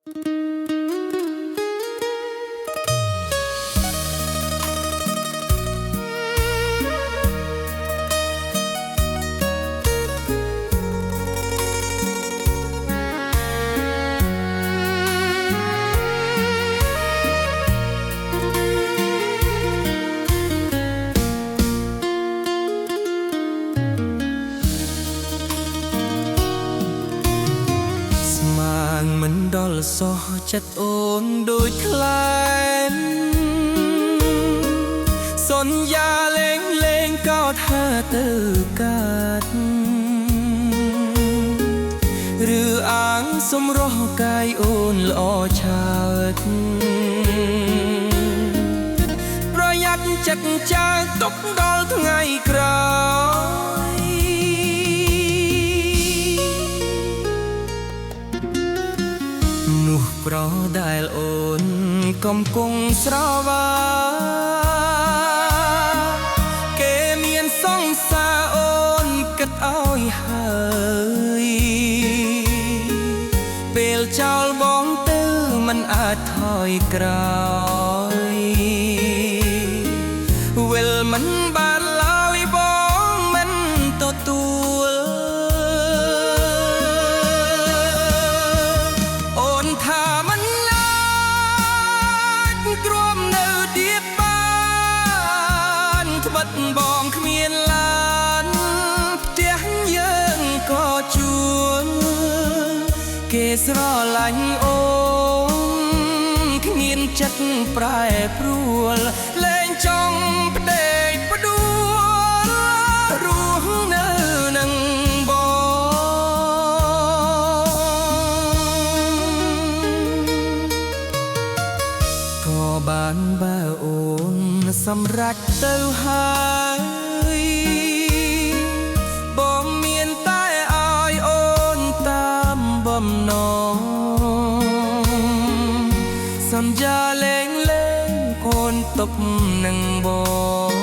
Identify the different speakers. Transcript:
Speaker 1: មិនដល់សោះចិត្តអូនដូចខ្លែងសន្យាលេងលេងក៏ថាទៅកាត់ឬអាងសម្រស់កាយអូនល្អឆើតប្រយ័ត្នចិត្តចាស់ទុកដល់ថ្ងៃក្រោយនោះប្រដែលអូនកំពុងស្រវាគេមានសង្សារអូនគិតឲ្យហើយពេលចោលបងទៅមិនអាចថយក្រោយវិលមិនបានឡើយបងមិនទទួលអូនថាមិនអាចគ្រាំនៅដៀបបានត្បិតបងគ្មានឡានផ្ទះយើងក៏ជួលគេស្រឡាញ់អូនគ្មានចិត្តប្រែប្រួលលែងចង់ផ្ដេកផ្ដួលរស់នៅនឹងក៏បានបើអូនសម្រេចទៅហើយបងមានតែឲ្យអូនតាមបំណងសន្យាលេងលេងអូនទុកនឹងបង